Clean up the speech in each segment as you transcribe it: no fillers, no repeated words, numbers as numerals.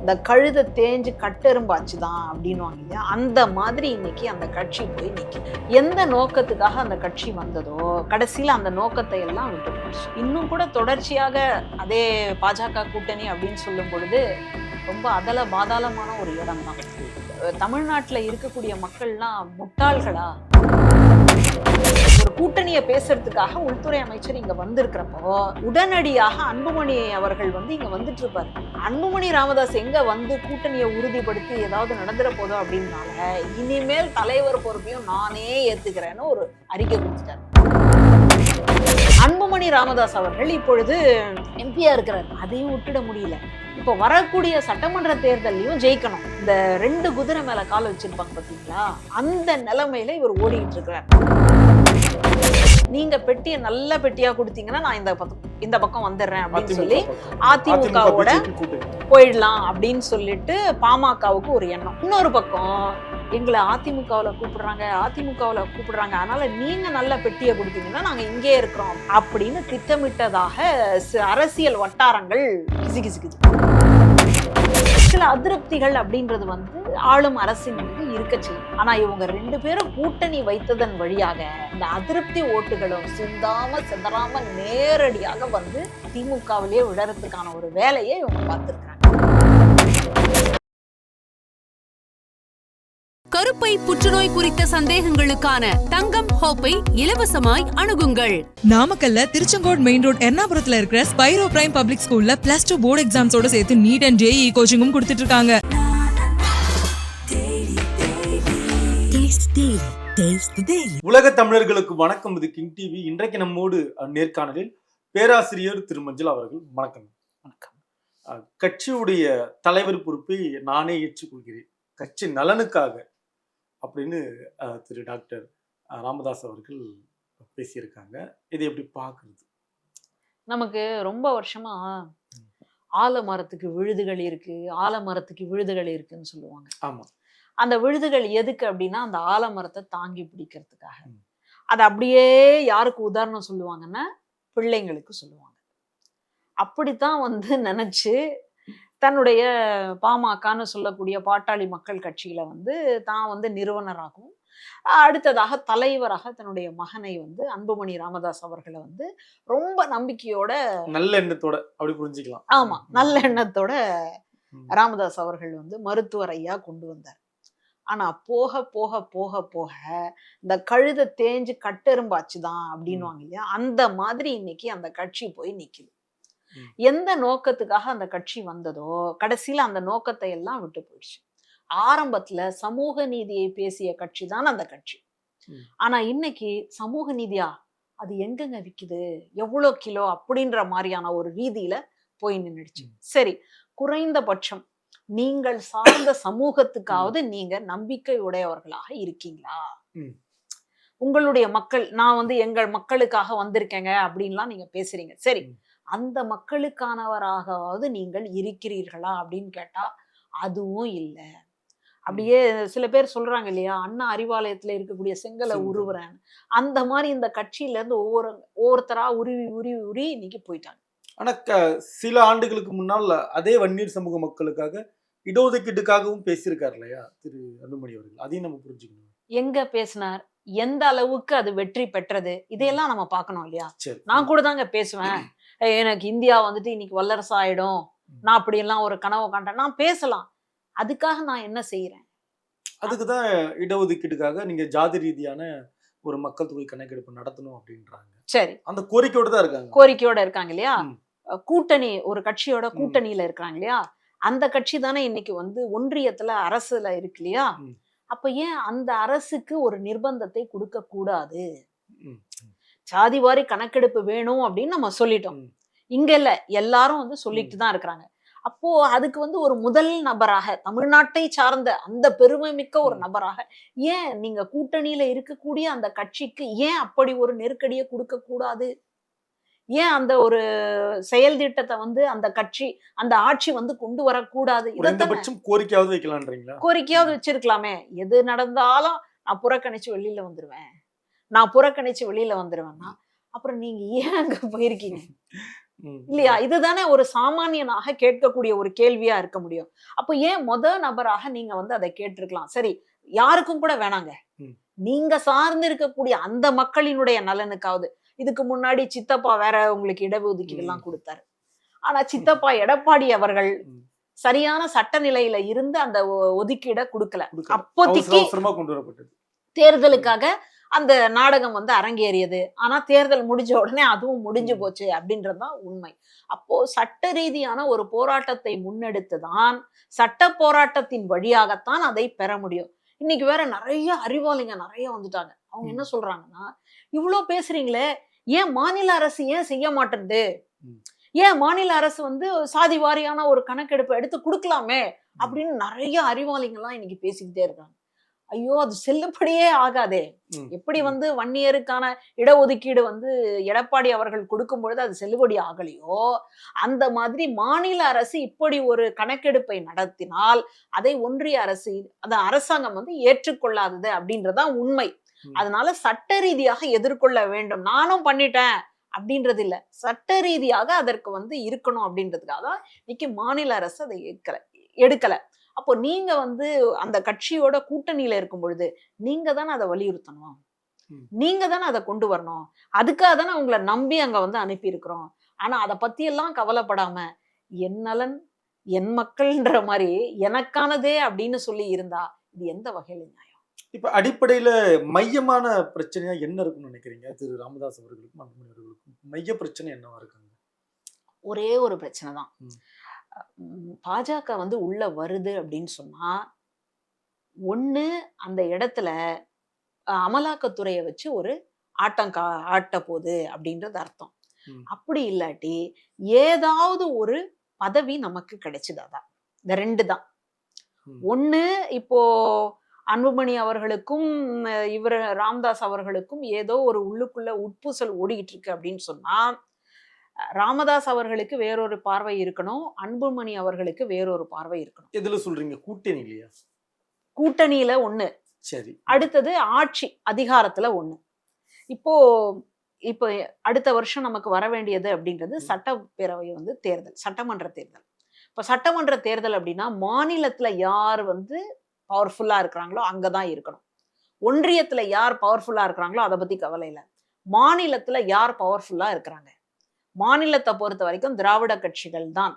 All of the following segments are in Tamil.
இந்த கழுதை தேஞ்சு கட்டெரும்பாச்சு தான் அப்படின்வாங்க இல்லையா, அந்த மாதிரி இன்னைக்கு அந்த கட்சி போய் நிற்குது. எந்த நோக்கத்துக்காக அந்த கட்சி வந்ததோ கடைசியில் அந்த நோக்கத்தை எல்லாம் விட்டு போச்சு. இன்னும் கூட தொடர்ச்சியாக அதே பாஜக கூட்டணி அப்படின்னு சொல்லும் பொழுது ரொம்ப அதல பாதாளமான ஒரு இடம் தான். தமிழ்நாட்டில் இருக்கக்கூடிய மக்கள்லாம் முட்டாள்களா? ஒரு கூட்டணியை பேசுறதுக்காக உள்துறை அமைச்சர் இங்க வந்திருக்கிறப்போ உடனடியாக அன்புமணி அவர்கள் இங்க வந்துட்டு இருப்பாரு. அன்புமணி ராமதாஸ் எங்க வந்து கூட்டணியை உறுதிப்படுத்தி ஏதாவது நடந்துட போதும் அப்படின்னால இனிமேல் தலைவர் பொறுப்பையும் நானே ஏத்துக்கிறேன்னு ஒரு அறிக்கை கொடுத்துட்டாரு. அன்புமணி ராமதாஸ் அவர்கள் இப்பொழுது எம்பியா இருக்கிறார். அதையும் விட்டுட முடியல. இப்போ வரக்கூடிய சட்டமன்ற தேர்தலையும் ஜெயிக்கணும். இந்த 2 குதிரை மேல கால வச்சிருப்பாங்க பாத்தீங்களா, அந்த நிலைமையில இவர் ஓடிட்டு இருக்கிறார். நீங்க பெட்டியை நல்ல பெட்டியா கொடுத்தீங்கன்னா நான் இந்த பக்கம் வந்துடுறேன் அப்படின்னு சொல்லி அதிமுகவோட போயிடலாம் அப்படின்னு சொல்லிட்டு பாமகவுக்கு ஒரு எண்ணம். இன்னொரு பக்கம் எங்களை அதிமுகவுல கூப்பிடுறாங்க, அதனால நீங்க நல்ல பெட்டியை கொடுத்தீங்கன்னா நாங்க இங்கே இருக்கிறோம் அப்படின்னு திட்டமிட்டதாக அரசியல் வட்டாரங்கள் கிசுகிசுக்குது. சில அதிருப்திகள் அப்படின்றது ஆளும் அரசின் மீது இருக்க செய்யும். ஆனா இவங்க 2 பேரும் கூட்டணி வைத்ததன் வழியாக இந்த அதிருப்தி ஓட்டுகளும் சிந்தாம நேரடியாக திமுகவிலேயே விழறதுக்கான ஒரு வேலையை இவங்க பார்த்திருக்காங்க. கருப்பை புற்றுநோய் குறித்த சந்தேகங்களுக்கான தங்கம் ஹோப்பை இலவசமாய் அணுகுங்கள். நாமக்கல்ல திருச்செங்கோடு மெயின் ரோட் எர்ணாபுரத்துல இருக்கிற ஸ்பைரோ பிரைம் பப்ளிக் ஸ்கூல்ல +2 போர்டு எக்ஸாம்ஸோட சேர்த்து நீட் அண்ட் JEE கோச்சிங்கும் கொடுத்துட்டு இருக்காங்க. உலக தமிழர்களுக்கு வணக்கம். இது கிங் டிவி. இன்றைக்கு நம்மோடு நேர்காணலில் பேராசிரியர் திரு மஞ்சள் அவர்கள். வணக்கம். வணக்கம். கட்சியுடைய தலைவர் பொறுப்பை நானே ஏற்றுக்கொள்கிறேன் கட்சி நலனுக்காக அப்படின்னு திரு டாக்டர் ராமதாஸ் அவர்கள் பேசியிருக்காங்க. இதை எப்படி பார்க்கறது? நமக்கு ரொம்ப வருஷமா ஆலமரத்துக்கு விழுதுகள் இருக்குன்னு சொல்லுவாங்க. ஆமா. அந்த விழுதுகள் எதுக்கு அப்படின்னா அந்த ஆலமரத்தை தாங்கி பிடிக்கிறதுக்காக. அது அப்படியே யாருக்கு உதாரணம் சொல்லுவாங்கன்னா பிள்ளைங்களுக்கு சொல்லுவாங்க. அப்படித்தான் நினைச்சு தன்னுடைய பாமகன்னு சொல்லக்கூடிய பாட்டாளி மக்கள் கட்சியில தான் நிறுவனராகவும் அடுத்ததாக தலைவராக தன்னுடைய மகனை அன்புமணி ராமதாஸ் அவர்களை ரொம்ப நம்பிக்கையோட நல்ல எண்ணத்தோட அப்படி புரிஞ்சுக்கலாம். ஆமா, நல்ல எண்ணத்தோட ராமதாஸ் அவர்கள் மருத்துவர் ஐயா கொண்டு வந்தார். ஆனா போக போக போக போக இந்த கழுதை தேஞ்சு கட்டெரும்பாச்சு தான் அப்படின்வாங்க இல்லையா, அந்த மாதிரி இன்னைக்கு அந்த கட்சி போய் நிக்குது. எந்த நோக்கத்துக்காக அந்த கட்சி வந்ததோ கடைசியில அந்த நோக்கத்தை எல்லாம் விட்டு போயிடுச்சு. ஆரம்பத்துல சமூக நீதியை பேசிய கட்சி தான் அந்த கட்சி. ஆனா இன்னைக்கு சமூக நீதியா அது எங்கெங்க விக்குது, எவ்வளோ கிலோ அப்படின்ற மாதிரியான ஒரு ரீதியில போய் நின்றுடுச்சு. சரி, குறைந்தபட்சம் நீங்கள் சார்ந்த சமூகத்துக்காவது நீங்க நம்பிக்கை உடையவர்களாக இருக்கீங்களா? உங்களுடைய மக்கள், நான் எங்கள் மக்களுக்காக வந்திருக்கேங்க அப்படின்லாம் நீங்க பேசுறீங்க. சரி, அந்த மக்களுக்கானவராகவாவது நீங்கள் இருக்கிறீர்களா அப்படின்னு கேட்டா அதுவும் இல்லை. அப்படியே சில பேர் சொல்றாங்க இல்லையா, அண்ணா அறிவாலயத்துல இருக்கக்கூடிய செங்கலை உருவுறேன், அந்த மாதிரி இந்த கட்சியில இருந்து ஒவ்வொருத்தரா உருவி இன்னைக்கு போயிட்டாங்க. ஆனா சில ஆண்டுகளுக்கு முன்னால் அதே வன்னியர் சமூக மக்களுக்காக இடஒதுக்கீட்டுக்காகவும் பேசியிருக்காரு இல்லையா திரு அன்புமணி அவர்கள். அதையும் நம்ம புரிஞ்சுக்கணும். எங்க பேசினார், எந்த அளவுக்கு அது வெற்றி பெற்றது, இதையெல்லாம் நம்ம பார்க்கணும் இல்லையா. நான் கூட தாங்க பேசுவேன், எனக்கு இந்தியா இன்னைக்கு வல்லரசு ஆயிடும், நான் அப்படி எல்லாம் ஒரு கனவு காண்டேன், நான் பேசலாம். அதுக்காக நான் என்ன செய்யறேன்? அதுக்குதான் இடஒதுக்கீட்டுக்காக நீங்க ஜாதி ரீதியான ஒரு மக்கள் தொகை கணக்கெடுப்பு நடத்தணும் அப்படின்றாங்க. சரி, அந்த கோரிக்கையோட இருக்காங்க இல்லையா. கூட்டணி, ஒரு கட்சியோட கூட்டணியில இருக்காங்க இல்லையா, அந்த கட்சி தானே இன்னைக்கு ஒன்றியத்துல அரசுல இருக்கு இல்லையா. அப்ப ஏன் அந்த அரசுக்கு ஒரு நிர்பந்தத்தை கொடுக்க கூடாது? ஜாதிவாரி கணக்கெடுப்பு வேணும் அப்படின்னு நம்ம சொல்லிட்டோம். இங்க இல்ல, எல்லாரும் சொல்லிட்டு தான் இருக்கிறாங்க. அப்போ அதுக்கு ஒரு முதல் நபராக, தமிழ்நாட்டை சார்ந்த அந்த பெருமை மிக்க ஒரு நபராக ஏன் நீங்க கூட்டணியில இருக்கக்கூடிய அந்த கட்சிக்கு ஏன் அப்படி ஒரு நெருக்கடியை கொடுக்க கூடாது? ஏன் அந்த ஒரு செயல் திட்டத்தை அந்த கட்சி, அந்த ஆட்சி கொண்டு வரக்கூடாது? கோரிக்கையாவது வைக்கலாம்ன்றீங்களா? கோரிக்கையாவது வச்சிருக்கலாமே. எது நடந்தாலும் நான் புறக்கணிச்சு வெளியில வந்துருவேன்னா அப்புறம் நீங்க ஏன் அங்க போயிருக்கீங்க? இல்லையா? இதுதானே ஒரு சாமானியனாக கேட்கக்கூடிய ஒரு கேள்வியா இருக்க முடியும். அப்போ ஏன் நபராக நீங்க வந்து அதை கேட்டிருக்கலாம். சரி, யாருக்கும் கூட வேணாங்க, நீங்க சார்ந்து இருக்கக்கூடிய அந்த மக்களினுடைய நலனுக்காவது. இதுக்கு முன்னாடி சித்தப்பா வேற உங்களுக்கு இடஒதுக்கீடு எல்லாம் கொடுத்தாரு. ஆனா சித்தப்பா எடப்பாடி அவர்கள் சரியான சட்ட நிலையில இருந்து அந்த ஒதுக்கீட கொடுக்கல. அப்போதைக்கு கொண்டு வரப்பட்டது. தேர்தலுக்காக அந்த நாடகம் வந்து அரங்கேறியது. ஆனா தேர்தல் முடிஞ்ச உடனே அதுவும் முடிஞ்சு போச்சு அப்படின்றதுதான் உண்மை. அப்போ சட்ட ரீதியான ஒரு போராட்டத்தை முன்னெடுத்துதான் சட்ட போராட்டத்தின் வழியாகத்தான் அதை பெற முடியும். இன்னைக்கு வேற நிறைய அறிவாளிங்க நிறைய வந்துட்டாங்க. அவங்க என்ன சொல்றாங்கன்னா, இவ்வளவு பேசுறீங்களே, ஏன் மாநில அரசு ஏன் செய்ய மாட்டேங்குது, ஏன் மாநில அரசு வந்து சாதி வாரியான ஒரு கணக்கெடுப்பு எடுத்து கொடுக்கலாமே அப்படின்னு நிறைய அறிவாளிங்கெல்லாம் இன்னைக்கு பேசிக்கிட்டே இருக்காங்க. ஐயோ, அது செல்லுபடியே ஆகாதே. எப்படி வந்து வன்னியருக்கான இடஒதுக்கீடு வந்து எடப்பாடி அவர்கள் கொடுக்கும் பொழுது அது செல்லுபடி ஆகலையோ, அந்த மாதிரி மாநில அரசு இப்படி ஒரு கணக்கெடுப்பை நடத்தினால் அதை ஒன்றிய அரசு, அந்த அரசாங்கம் வந்து ஏற்றுக்கொள்ளாதது அப்படின்றதான் உண்மை. அதனால சட்ட ரீதியாக எதிர்கொள்ள வேண்டும். நானும் பண்ணிட்டேன் அப்படின்றது இல்ல, சட்ட ரீதியாக அதற்கு வந்து இருக்கணும் அப்படின்றதுக்காக தான் இன்னைக்கு மாநில அரசு அதை எடுக்கல. அப்போ நீங்க வந்து அந்த கட்சியோட கூட்டணியில இருக்கும் பொழுது நீங்க தானே அதை வலியுறுத்தணும், நீங்க தானே அதை கொண்டு வரணும். அதுக்காக தானே உங்களை நம்பி அங்க வந்து அனுப்பி இருக்கிறோம். ஆனா அதை பத்தி எல்லாம் கவலைப்படாம என் நலன் என் மக்கள்ன்ற மாதிரி எனக்கானதே அப்படின்னு சொல்லி இருந்தா இது எந்த வகையில நியாயம்? இப்ப அடிப்படையில மையமான பிரச்சனையா என்ன இருக்குன்னு நினைக்கிறீங்க திரு ராமதாஸ் அவர்களுக்கும் அன்புமணி அவர்களுக்கும்? மைய பிரச்சனை என்னவா இருக்காங்க? ஒரே ஒரு பிரச்சனை தான். பாஜக வந்து உள்ள வருது அப்படின்னு சொன்னா, ஒண்ணு அந்த இடத்துல அமலாக்கத்துறையை வச்சு ஒரு ஆட்ட போகுது அப்படின்றது அர்த்தம். அப்படி இல்லாட்டி ஏதாவது ஒரு பதவி நமக்கு கிடைச்சதாதான். இந்த ரெண்டு தான். ஒண்ணு, இப்போ அன்புமணி அவர்களுக்கும் இவர் ராமதாஸ் அவர்களுக்கும் ஏதோ ஒரு உள்ளுக்குள்ள உட்பூசல் ஓடிக்கிட்டு இருக்கு அப்படின்னு சொன்னா, ராமதாஸ் அவர்களுக்கு வேறொரு பார்வை இருக்கணும், அன்புமணி அவர்களுக்கு வேறொரு பார்வை இருக்கணும். எதுல சொல்றீங்க? கூட்டணி இல்லையா? கூட்டணியில ஒண்ணு, சரி, அடுத்தது ஆட்சி அதிகாரத்துல ஒண்ணு. இப்போ அடுத்த வருஷம் நமக்கு வர வேண்டியது அப்படின்றது சட்டப்பேரவை வந்து தேர்தல், சட்டமன்ற தேர்தல். இப்ப சட்டமன்ற தேர்தல் அப்படின்னா மாநிலத்துல யார் வந்து பவர்ஃபுல்லா இருக்கிறாங்களோ அங்கதான் இருக்கணும். ஒன்றியத்துல யார் பவர்ஃபுல்லா இருக்கிறாங்களோ அதை பத்தி கவலை இல்லை. மாநிலத்துல யார் பவர்ஃபுல்லா இருக்கிறாங்க, மாநிலத்தை பொறுத்த வரைக்கும் திராவிட கட்சிகள் தான்.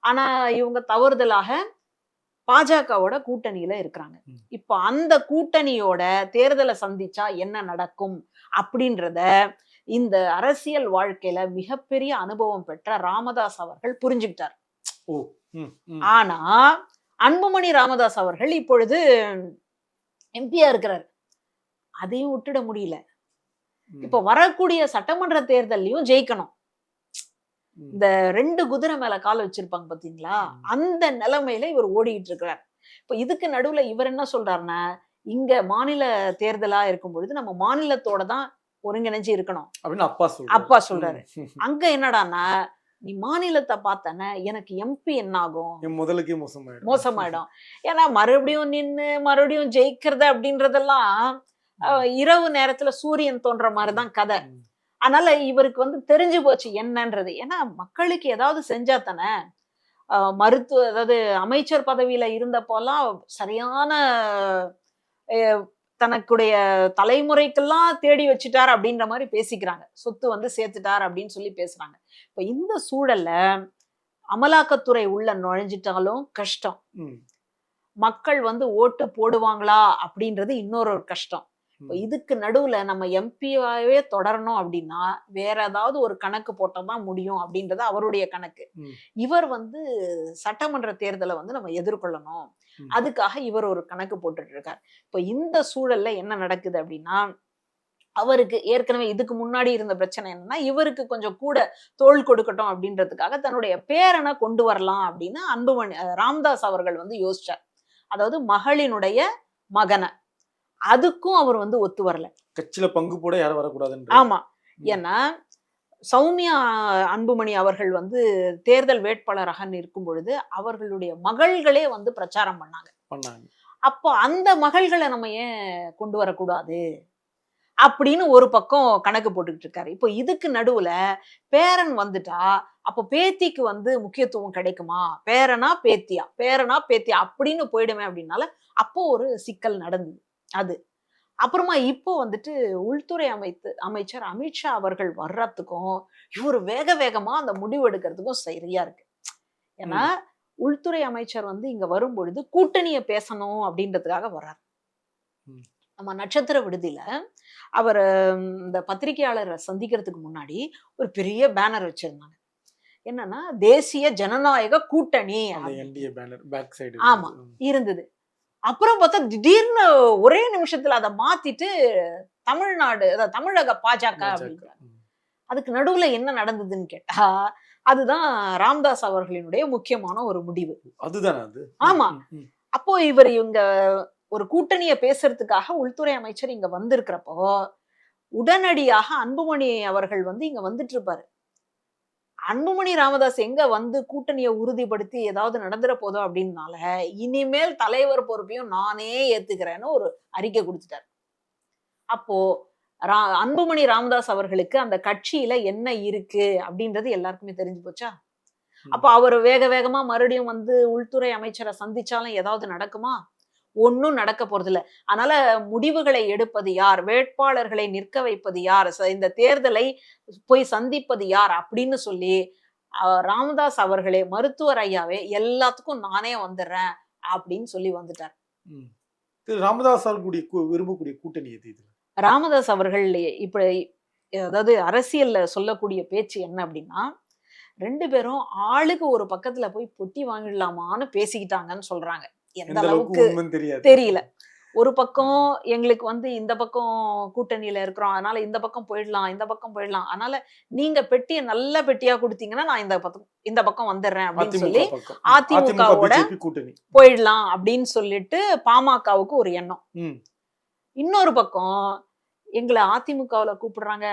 ஆனா இவங்க தவறுதலாக பாஜகவோட கூட்டணியில இருக்கிறாங்க. இப்ப அந்த கூட்டணியோட தேர்தலை சந்திச்சா என்ன நடக்கும் அப்படின்றத இந்த அரசியல் வாழ்க்கையில மிகப்பெரிய அனுபவம் பெற்ற ராமதாஸ் அவர்கள் புரிஞ்சுக்கிட்டார். ஆனா அன்புமணி ராமதாஸ் அவர்கள் இப்பொழுது எம்பியா இருக்கிறார், அதையும் விட்டுட முடியல. இப்ப வரக்கூடிய சட்டமன்ற தேர்தலையும் ஜெயிக்கணும். இந்த 2 குதிரை மேல கால வச்சிருப்பாங்க பாத்தீங்களா, அந்த நிலைமையில இவர் ஓடிட்டு இருக்கிறார். இப்ப இதுக்கு நடுவுல இவர் என்ன சொல்றாருன்னா, இங்க மாநில தேர்தலா இருக்கும் பொழுது நம்ம மாநிலத்தோட தான் ஒருங்கிணைஞ்சு இருக்கணும் அப்படின்னு அப்பா சொல்றாரு. அங்க என்னடான்னா, நீ மாநிலத்தை பார்த்தன எனக்கு எம்பி என்ன ஆகும், முதலுக்கே மோசமாயிடும். ஏன்னா மறுபடியும் நின்னு மறுபடியும் ஜெயிக்கிறது அப்படின்றதெல்லாம் இரவு நேரத்துல சூரியன் தோன்ற மாதிரிதான் கதை. அதனால இவருக்கு வந்து தெரிஞ்சு போச்சு என்னன்றது. ஏன்னா மக்களுக்கு ஏதாவது செஞ்சா தானே. மருத்துவ, அதாவது அமைச்சர் பதவியில இருந்தப்போலாம் சரியான தனக்குடைய தலைமுறைக்கெல்லாம் தேடி வச்சுட்டார் அப்படின்ற மாதிரி பேசிக்கிறாங்க, சொத்து வந்து சேர்த்துட்டார் அப்படின்னு சொல்லி பேசுறாங்க. இப்ப இந்த சூழல்ல அமலாக்கத்துறை உள்ள நுழைஞ்சிட்டாலும் கஷ்டம், மக்கள் வந்து ஓட்டு போடுவாங்களா அப்படின்றது இன்னொரு கஷ்டம். இதுக்கு நடுவுல நம்ம எம்பியாவே தொடரணும் அப்படின்னா வேற ஏதாவது ஒரு கணக்கு போட்டதான் முடியும் அப்படின்றது அவருடைய கணக்கு. இவர் வந்து சட்டமன்ற தேர்தலை வந்து நம்ம எதிர்கொள்ளணும், அதுக்காக இவர் ஒரு கணக்கு போட்டுட்டு இருக்கார். இப்ப இந்த சூழல்ல என்ன நடக்குது அப்படின்னா, அவருக்கு ஏற்கனவே இதுக்கு முன்னாடி இருந்த பிரச்சனை என்னன்னா, இவருக்கு கொஞ்சம் கூட தோள் கொடுக்கட்டும் அப்படின்றதுக்காக தன்னுடைய பேரனை கொண்டு வரலாம் அப்படின்னு அன்புமணி ராமதாஸ் அவர்கள் வந்து யோசிச்சார். அதாவது மகளினுடைய மகனை. அதுக்கும் அவர் வந்து ஒத்து வரல. கட்சியில பங்கு போட யாரும் வரக்கூடாது. ஆமா, ஏன்னா சௌமியா அன்புமணி அவர்கள் வந்து தேர்தல் வேட்பாளராக நிற்கும் பொழுது அவர்களுடைய மகள்களே வந்து பிரச்சாரம் பண்ணாங்க. அப்போ அந்த மகள்களை நம்ம ஏன் கொண்டு வரக்கூடாது அப்படின்னு ஒரு பக்கம் கணக்கு போட்டுக்கிட்டு இருக்காரு. இப்போ இதுக்கு நடுவுல பேரன் வந்துட்டா அப்போ பேத்திக்கு வந்து முக்கியத்துவம் கிடைக்குமா, பேரனா பேத்தியா, பேரனா பேத்தியா அப்படின்னு போயிடுமே அப்படின்னால அப்போ ஒரு சிக்கல் நடந்தது. அது அப்புறமா இப்போ வந்துட்டு உள்துறை அமைச்சர் அமித்ஷா அவர்கள் வர்றதுக்கும் இவர் வேக வேகமா அந்த முடிவு எடுக்கிறதுக்கும் சரியா இருக்கு. ஏன்னா உள்துறை அமைச்சர் வந்து இங்க வரும்பொழுது கூட்டணியை பேசணும் அப்படின்றதுக்காக வர்றாரு. நம்ம நட்சத்திர விடுதியில அவர் இந்த பத்திரிகையாளரை சந்திக்கிறதுக்கு முன்னாடி ஒரு பெரிய பேனர் வச்சிருந்தாங்க. என்னன்னா தேசிய ஜனநாயக கூட்டணி. ஆமா இருந்தது. அப்புறம் பார்த்தா திடீர்னு ஒரே நிமிஷத்துல அதை மாத்திட்டு தமிழ்நாடு தமிழக பாஜக அப்படின்றாங்க. அதுக்கு நடுவுல என்ன நடந்ததுன்னு கேட்டா அதுதான் ராமதாஸ் அவர்களினுடைய முக்கியமான ஒரு முடிவு. அதுதான் அது. ஆமா. அப்போ இவங்க ஒரு கூட்டணியை பேசுறதுக்காக உள்துறை அமைச்சர் இங்க வந்திருக்கிறப்போ உடனடியாக அன்புமணி அவர்கள் வந்து இங்க வந்துட்டு இருப்பாரு. அன்புமணி ராமதாஸ் எங்க வந்து கூட்டணியை உறுதிப்படுத்தி ஏதாவது நடந்துட போதோ அப்படின்னால இனிமேல் தலைவர் பொறுப்பையும் நானே ஏத்துக்கிறேன்னு ஒரு அறிக்கை கொடுத்துட்டாரு. அப்போ அன்புமணி ராமதாஸ் அவர்களுக்கு அந்த கட்சியில என்ன இருக்கு அப்படின்றது எல்லாருக்குமே தெரிஞ்சு போச்சா. அப்ப அவர் வேக வேகமா மறுபடியும் வந்து உள்துறை அமைச்சரை சந்திச்சாலும் ஏதாவது நடக்குமா? ஒன்னும் நடக்க போறது இல்ல. அதனால முடிவுகளை எடுப்பது யார், வேட்பாளர்களை நிற்க வைப்பது யார், இந்த தேர்தலை போய் சந்திப்பது யார் அப்படின்னு சொல்லி ராமதாஸ் அவர்களே மருத்துவர் ஐயாவே எல்லாத்துக்கும் நானே வந்துடுறேன் அப்படின்னு சொல்லி வந்துட்டார். ராமதாஸ் அவர்களுடைய விரும்பக்கூடிய கூட்டணி எது? ராமதாஸ் அவர்கள் இப்ப அதாவது அரசியல்ல சொல்லக்கூடிய பேச்சு என்ன அப்படின்னா 2 பேரும் ஆளுக்கு ஒரு பக்கத்துல போய் பொட்டி வாங்கிடலாமான்னு பேசிக்கிட்டாங்கன்னு சொல்றாங்க. எந்த அளவுக்கு தெரியல. ஒரு பக்கம் எங்களுக்கு வந்து இந்த பக்கம் கூட்டணியில இருக்கிறோம், அதனால இந்த பக்கம் போயிடலாம், இந்த பக்கம் போயிடலாம், அதனால நீங்க பெட்டியை நல்ல பெட்டியா கொடுத்தீங்கன்னா நான் இந்த பக்கம் வந்துடுறேன் அப்படின்னு சொல்லி அதிமுகவோட போயிடலாம் அப்படின்னு சொல்லிட்டு பாமகவுக்கு ஒரு எண்ணம். இன்னொரு பக்கம் எங்களை அதிமுகவுல கூப்பிடுறாங்க,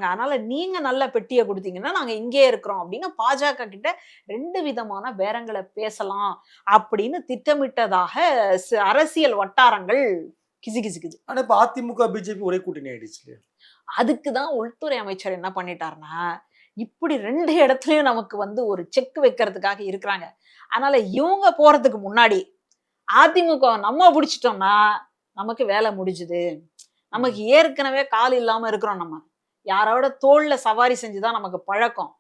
அதனால நீங்க நல்ல பெட்டியை கொடுத்தீங்கன்னா நாங்க இங்கே இருக்கிறோம் அப்படின்னு பாஜக கிட்ட 2 விதமான பேரங்களை பேசலாம் அப்படின்னு திட்டமிட்டதாக அரசியல் வட்டாரங்கள் கிசுகிசுக்குது. ஆனா இப்ப அதிமுக பிஜேபி ஒரே கூட்டணி ஆயிடுச்சு. அதுக்குதான் உள்துறை அமைச்சர் என்ன பண்ணிட்டாருன்னா இப்படி 2 இடத்துலயும் நமக்கு வந்து ஒரு செக் வைக்கிறதுக்காக இருக்கிறாங்க, அதனால இவங்க போறதுக்கு முன்னாடி அதிமுக நம்ம பிடிச்சிட்டோம்னா நமக்கு வேலை முடிஞ்சுது, நமக்கு ஏற்கனவே கால் இல்லாம இருக்கிறோம், நம்ம யாரோட தோல்ல சவாரி செஞ்சுதான் நமக்கு பழக்கம்.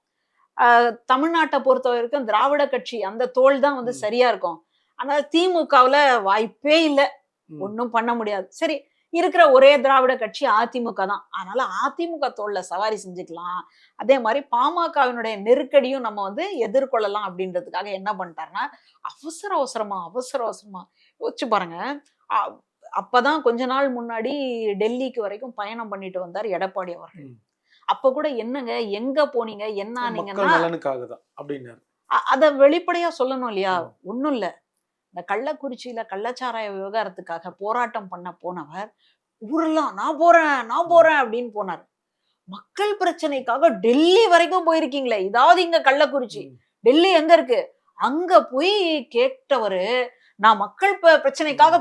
தமிழ்நாட்டை பொறுத்த வரைக்கும் திராவிட கட்சி அந்த தோல் தான் வந்து சரியா இருக்கும். அதனால திமுகவுல வாய்ப்பே இல்லை, ஒன்னும் பண்ண முடியாது. சரி, இருக்கிற ஒரே திராவிட கட்சி அதிமுக தான், அதனால அதிமுக தோல்ல சவாரி செஞ்சுக்கலாம். அதே மாதிரி பாமகவினுடைய நெருக்கடியும் நம்ம வந்து எதிர்கொள்ளலாம் அப்படின்றதுக்காக என்ன பண்ணிட்டாருன்னா அவசர அவசரமா யோசிச்சு பாருங்க. அப்பதான் கொஞ்ச நாள் முன்னாடி டெல்லிக்கு வரைக்கும் பயணம் பண்ணிட்டு வந்தார் எடப்பாடி அவர்கள். அப்ப கூட என்னங்க எங்க போனீங்க என்ன ஆனீங்கன்னா அத வெளிப்படையா சொல்லணும் இல்லையா. ஒண்ணும் இல்ல, இந்த கள்ளக்குறிச்சியில கள்ளச்சாராய விவகாரத்துக்காக போராட்டம் பண்ண போனவர் ஊரெல்லாம் நான் போறேன் அப்படின்னு போனார். மக்கள் பிரச்சனைக்காக டெல்லி வரைக்கும் போயிருக்கீங்களே, இதாவது இங்க கள்ளக்குறிச்சி, டெல்லி எங்க இருக்கு, அங்க போய் கேட்டவரு நான் மக்கள் பிரச்சனைக்காக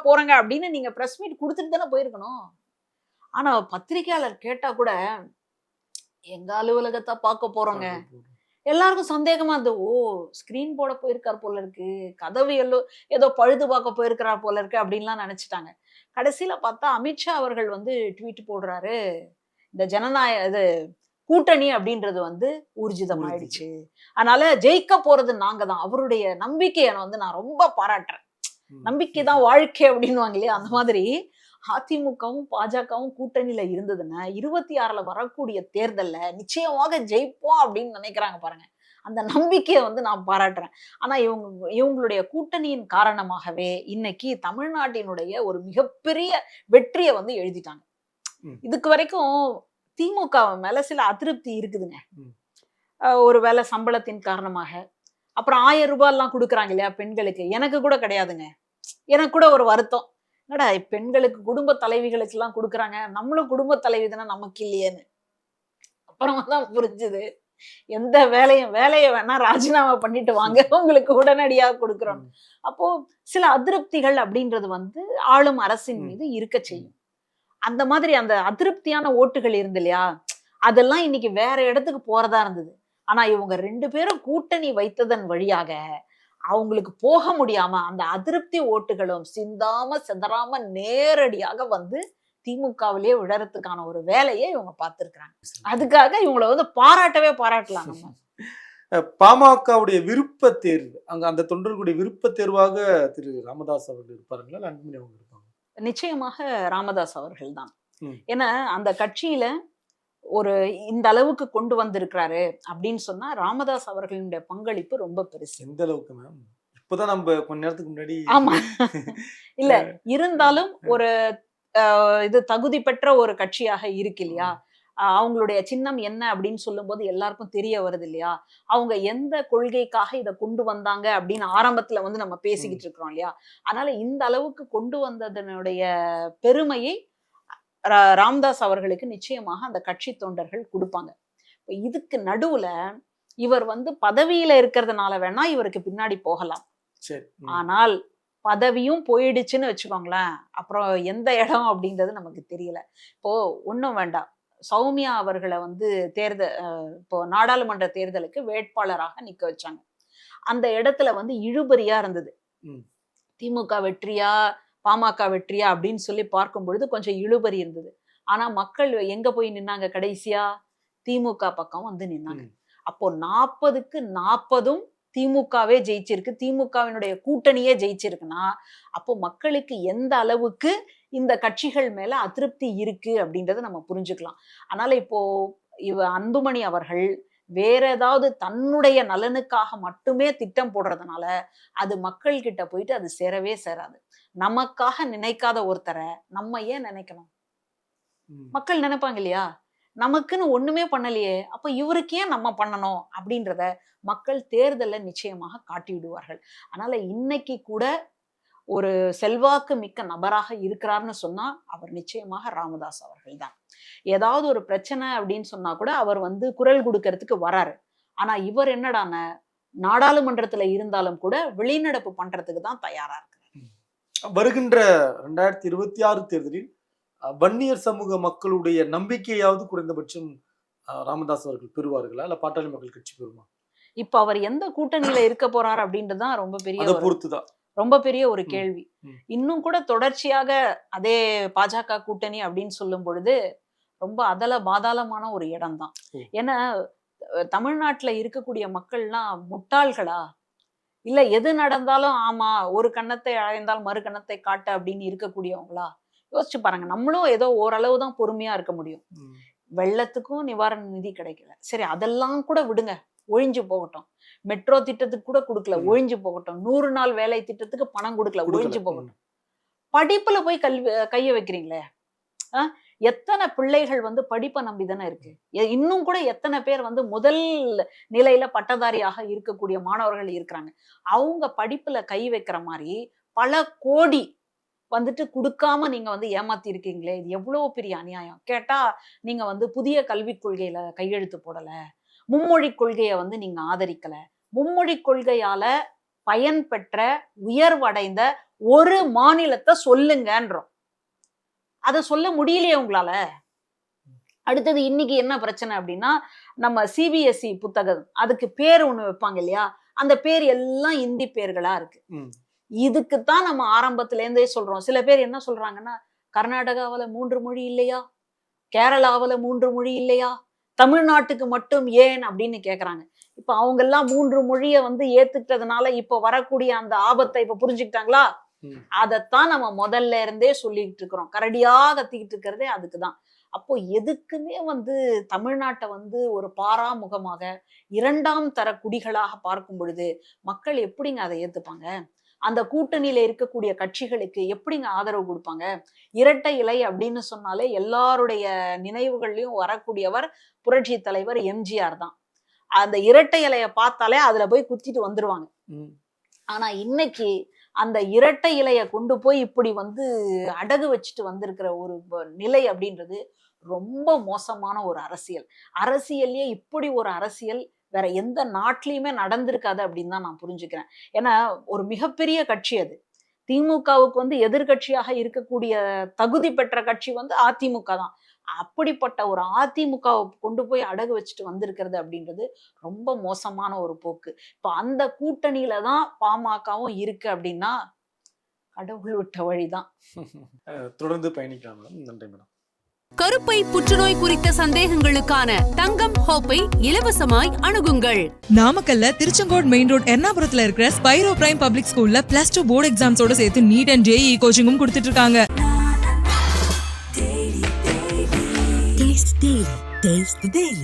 போறேங்க அப்படின்னு நீங்க பிரஸ் மீட் கொடுத்துட்டு தானே போயிருக்கணும். ஆனா பத்திரிகையாளர் கேட்டா கூட எங்க அலுவலகத்தை பார்க்க போறோங்க, எல்லாருக்கும் சந்தேகமா இருந்தது. ஓ, ஸ்கிரீன் போட போயிருக்கார் போல இருக்கு, கதவு ஏதோ பழுது பார்க்க போயிருக்கிறார் போல இருக்கு அப்படின்லாம் நினைச்சிட்டாங்க. கடைசியில பார்த்தா அமித்ஷா அவர்கள் வந்து ட்வீட் போடுறாரு, இந்த ஜனநாயக கூட்டணி அப்படின்றது வந்து ஊர்ஜிதம் ஆயிடுச்சு, அதனால ஜெயிக்க போறது நாங்க தான். அவருடைய நம்பிக்கையை வந்து நான் ரொம்ப பாராட்டுறேன். நம்பிக்கை தான் வாழ்க்கை அப்படின்னுவாங்க இல்லையா, அந்த மாதிரி அதிமுகவும் பாஜகவும் கூட்டணியில இருந்ததுன்னா 26ல வரக்கூடிய தேர்தல்ல நிச்சயமாக ஜெயிப்போம் அப்படின்னு நினைக்கிறாங்க பாருங்க. அந்த நம்பிக்கையை வந்து நான் பாராட்டுறேன். ஆனா இவங்களுடைய கூட்டணியின் காரணமாகவே இன்னைக்கு தமிழ்நாட்டினுடைய ஒரு மிகப்பெரிய வெற்றியை வந்து எழுதிட்டாங்க. இதுக்கு வரைக்கும் திமுக மேல சில அதிருப்தி இருக்குதுங்க. ஒருவேளை சம்பளத்தின் காரணமாக, அப்புறம் 1000 ரூபாய் எல்லாம் கொடுக்குறாங்க இல்லையா பெண்களுக்கு, எனக்கு கூட கிடையாதுங்க. எனக்கு கூட ஒரு வருத்தம், என்னடா பெண்களுக்கு குடும்ப தலைவிகளுக்கு எல்லாம் கொடுக்குறாங்க, நம்மளும் குடும்ப தலைவி தானே நமக்கு இல்லையேன்னு. அப்புறமா தான் புரிஞ்சுது எந்த வேலையை வேணா ராஜினாமா பண்ணிட்டு வாங்க, உங்களுக்கு உடனடியாக கொடுக்குறோம். அப்போ சில அதிருப்திகள் அப்படின்றது வந்து ஆளும் அரசின் மீது இருக்க செய்யும். அந்த மாதிரி அந்த அதிருப்தியான ஓட்டுகள் இருந்து இல்லையா, அதெல்லாம் இன்னைக்கு வேற இடத்துக்கு போறதா இருந்தது. ஆனா இவங்க 2 பேரும் கூட்டணி வைத்ததன் வழியாக அவங்களுக்கு போக முடியாம அந்த அதிருப்தி ஓட்டுகளும் சிந்தாம சிதறாம நேரடியாக வந்து திமுகவிலேயே விழறதுக்கான ஒரு வேலையை இவங்க பார்த்திருக்கிறாங்க. அதுக்காக இவங்களை வந்து பாராட்டலாம் நம்ம. பாமகவுடைய விருப்ப தேர்வு, அங்க அந்த தொண்டர்களுடைய விருப்ப தேர்வாக திரு ராமதாஸ் அவர்கள் இருப்பாருங்களா, இல்ல அன்புமணி அவங்க இருப்பாங்க? நிச்சயமாக ராமதாஸ் அவர்கள் தான். ஏன்னா அந்த கட்சியில ஒரு இந்த அளவுக்கு கொண்டு வந்திருக்கிறாரு அப்படின்னு சொன்னா ராமதாஸ் அவர்களுடைய பங்களிப்பு ரொம்ப பெருசு. எந்த அளவுக்கு மேம்? இப்பதான் நம்ம கொஞ்ச நேரத்துக்கு முன்னாடி ஆமா இல்ல இருந்தாலும் ஒரு இது தகுதி பெற்ற ஒரு கட்சியாக இருக்கு இல்லையா, அவங்களுடைய சின்னம் என்ன அப்படின்னு சொல்லும் போது எல்லாருக்கும் தெரிய வருது இல்லையா, அவங்க எந்த கொள்கைக்காக இதை கொண்டு வந்தாங்க அப்படின்னு ஆரம்பத்துல வந்து நம்ம பேசிக்கிட்டு இருக்கிறோம் இல்லையா. அதனால இந்த அளவுக்கு கொண்டு வந்ததனுடைய பெருமையை ராமதாஸ் அவர்களுக்கு நிச்சயமாக அந்த கட்சி தொண்டர்கள் கொடுப்பாங்க. இதுக்கு நடுவுல இவர் வந்து பதவியில இருக்கிறதுனால வேணா இவருக்கு பின்னாடி போகலாம். ஆனால் பதவியும் போயிடுச்சுன்னு வச்சுக்கோங்களேன், அப்புறம் எந்த இடம் அப்படின்றது நமக்கு தெரியல. இப்போ ஒண்ணும் வேண்டாம், சௌமியா அவர்களை வந்து இப்போ நாடாளுமன்ற தேர்தலுக்கு வேட்பாளராக நிக்க வச்சாங்க. அந்த இடத்துல வந்து இழுபறியா இருந்தது. திமுக வெற்றியா பாமக வெற்றியா அப்படின்னு சொல்லி பார்க்கும் பொழுது கொஞ்சம் இழுபறி இருந்தது. ஆனா மக்கள் எங்க போய் நின்னாங்க? கடைசியா திமுக பக்கம் வந்து நின்னாங்க. அப்போ 40க்கு 40 திமுகவே ஜெயிச்சிருக்கு, திமுகவினுடைய கூட்டணியே ஜெயிச்சிருக்குன்னா அப்போ மக்களுக்கு எந்த அளவுக்கு இந்த கட்சிகள் மேல அதிருப்தி இருக்கு அப்படின்றத நம்ம புரிஞ்சுக்கலாம். அதனால இப்போ அன்புமணி அவர்கள் வேற ஏதாவது தன்னுடைய நலனுக்காக மட்டுமே திட்டம் போடுறதுனால அது மக்கள் கிட்ட போயிட்டு அது சேரவே சேராது. நமக்காக நினைக்காத ஒருத்தரை நம்ம ஏன் நினைக்கணும்? மக்கள் நினைப்பாங்க இல்லையா, நமக்குன்னு ஒண்ணுமே பண்ணலையே, அப்ப இவருக்கு ஏன் நம்ம பண்ணணும் அப்படின்றத மக்கள் தேர்தல்ல நிச்சயமாக காட்டி விடுவார்கள். அதனால இன்னைக்கு கூட ஒரு செல்வாக்கு மிக்க நபராக இருக்கிறார்னு சொன்னா அவர் நிச்சயமாக ராமதாஸ் அவர்கள் தான். ஏதாவது ஒரு பிரச்சனை அப்படின்னு சொன்னா கூட அவர் வந்து குரல் கொடுக்கறதுக்கு வராரு. ஆனா இவர் என்னடான நாடாளுமன்றத்துல இருந்தாலும் கூட வெளிநடப்பு பண்றதுக்கு தான் தயாரா இருக்கு. வருகின்ற 2026 தேர்தலில் வன்னியர் சமூக மக்களுடைய நம்பிக்கையாவது குறைந்தபட்சம் ராமதாஸ் அவர்கள் பெறுவார்களா, இல்ல பாட்டாளி மக்கள் கட்சி பெறுமா? இப்ப அவர் எந்த கூட்டணியில இருக்க போறாரு அப்படின்றதுதான் ரொம்ப பெரிய ஒரு கேள்வி. இன்னும் கூட தொடர்ச்சியாக அதே பாஜக கூட்டணி அப்படின்னு சொல்லும் பொழுது ரொம்ப அதல பாதாளமான ஒரு இடம் தான். ஏன்னா தமிழ்நாட்டுல இருக்கக்கூடிய மக்கள்லாம் முட்டாள்களா, இல்ல எது நடந்தாலும் ஆமா ஒரு கன்னத்தை அழைந்தால் மறு கன்னத்தை காட்ட அப்படின்னு இருக்கக்கூடியவங்களா? யோசிச்சு பாருங்க. நம்மளும் ஏதோ ஓரளவு தான் பொறுமையா இருக்க முடியும். வெள்ளத்துக்கும் நிவாரண நிதி கிடைக்கல, சரி அதெல்லாம் கூட விடுங்க, ஒழிஞ்சு போகட்டும். மெட்ரோ திட்டத்துக்கு கூட கொடுக்கல, ஒழிஞ்சு போகட்டும். 100 நாள் வேலை திட்டத்துக்கு பணம் கொடுக்கல, ஒழிஞ்சு போகட்டும். படிப்புல போய் கைய வைக்கிறீங்களே, எத்தனை பிள்ளைகள் வந்து படிப்பை நம்பி தானே இருக்கு. இன்னும் கூட எத்தனை பேர் வந்து முதல் நிலையில பட்டதாரியாக இருக்கக்கூடிய மாணவர்கள் இருக்கிறாங்க. அவங்க படிப்புல கை வைக்கிற மாதிரி பல கோடி வந்துட்டு கொடுக்காம நீங்க வந்து ஏமாத்தி இருக்கீங்களே, இது எவ்வளவு பெரிய அநியாயம். கேட்டா நீங்க வந்து புதிய கல்விக் கொள்கையில கையெழுத்து போடல, மும்மொழி கொள்கையை வந்து நீங்க ஆதரிக்கல. மும்மொழி கொள்கையால பயன்பெற்ற உயர்வடைந்த ஒரு மாநிலத்தை சொல்லுங்கன்றோம். அதை சொல்ல முடியலையே உங்களால. அடுத்தது இன்னைக்கு என்ன பிரச்சனை அப்படின்னா, நம்ம சிபிஎஸ்இ புத்தகம் அதுக்கு பேர் ஒண்ணு வைப்பாங்க இல்லையா, அந்த பேர் எல்லாம் இந்தி பேர்களா இருக்கு. இதுக்குத்தான் நம்ம ஆரம்பத்துல இருந்தே சொல்றோம். சில பேர் என்ன சொல்றாங்கன்னா, கர்நாடகாவில 3 மொழி இல்லையா, கேரளாவில 3 மொழி இல்லையா, தமிழ்நாட்டுக்கு மட்டும் ஏன் அப்படின்னு கேக்குறாங்க. இப்ப அவங்க எல்லாம் 3 மொழியை வந்து ஏத்துக்கிட்டதுனால இப்ப வரக்கூடிய அந்த ஆபத்தை இப்ப புரிஞ்சுக்கிட்டாங்களா? அதத்தான் நம்ம முதல்ல இருந்தே சொல்லிட்டு இருக்கிறோம். கரடியா கத்திக்கிட்டு இருக்கிறதே அதுக்குதான். அப்போ எதுக்குமே வந்து தமிழ்நாட்டை வந்து ஒரு பாராமுகமாக 2ஆம் தர குடிகளாக பார்க்கும் பொழுது மக்கள் எப்படிங்க அதை ஏத்துப்பாங்க? அந்த கூட்டணியில இருக்கக்கூடிய கட்சிகளுக்கு எப்படிங்க ஆதரவு கொடுப்பாங்க? இரட்டை இலை அப்படின்னு சொன்னாலே எல்லாருடைய நினைவுகள்லயும் வரக்கூடியவர் புரட்சி தலைவர் எம்ஜிஆர் தான். அந்த இரட்டை இலைய பார்த்தாலே அதுல போய் குத்திட்டு வந்துருவாங்க. ஆனா இன்னைக்கு அந்த இரட்டை இலைய கொண்டு போய் இப்படி வந்து அடகு வச்சுட்டு வந்திருக்கிற ஒரு நிலை அப்படின்றது ரொம்ப மோசமான ஒரு அரசியல். அரசியல்லையே இப்படி ஒரு அரசியல் வேற எந்த நாட்டிலையுமே நடந்திருக்காது அப்படின்னு தான் நான் புரிஞ்சுக்கிறேன். ஏன்னா ஒரு மிகப்பெரிய கட்சி அது. திமுகவுக்கு வந்து எதிர்க்கட்சியாக இருக்கக்கூடிய தகுதி பெற்ற கட்சி வந்து அதிமுக தான். அப்படிப்பட்ட ஒரு அதிமுகவை கொண்டு போய் அடகு வச்சுட்டு வந்திருக்கிறது அப்படின்றது ரொம்ப மோசமான ஒரு போக்கு. இப்ப அந்த கூட்டணியில தான் பாமகவும் இருக்கு அப்படின்னா கடவுள் விட்ட வழிதான். தொடர்ந்து பயணிக்கலாம் மேடம். நன்றி மேடம். கருப்பை புற்றுநோய் குறித்த சந்தேகங்களுக்கான தங்கம் ஹோப்பை இலவசமாய் அணுகுங்கள். நாமக்கல்ல திருச்செங்கோடு மெயின் ரோட் எர்ணாபுரத்துல இருக்கிற ஸ்பைரோ பிரைம் பப்ளிக் ஸ்கூல்ல +2 போர்டு எக்ஸாம்ஸோட சேர்த்து நீட் அண்ட் JEE கோச்சிங்கும் கொடுத்துட்டு இருக்காங்க. Taste the Daily.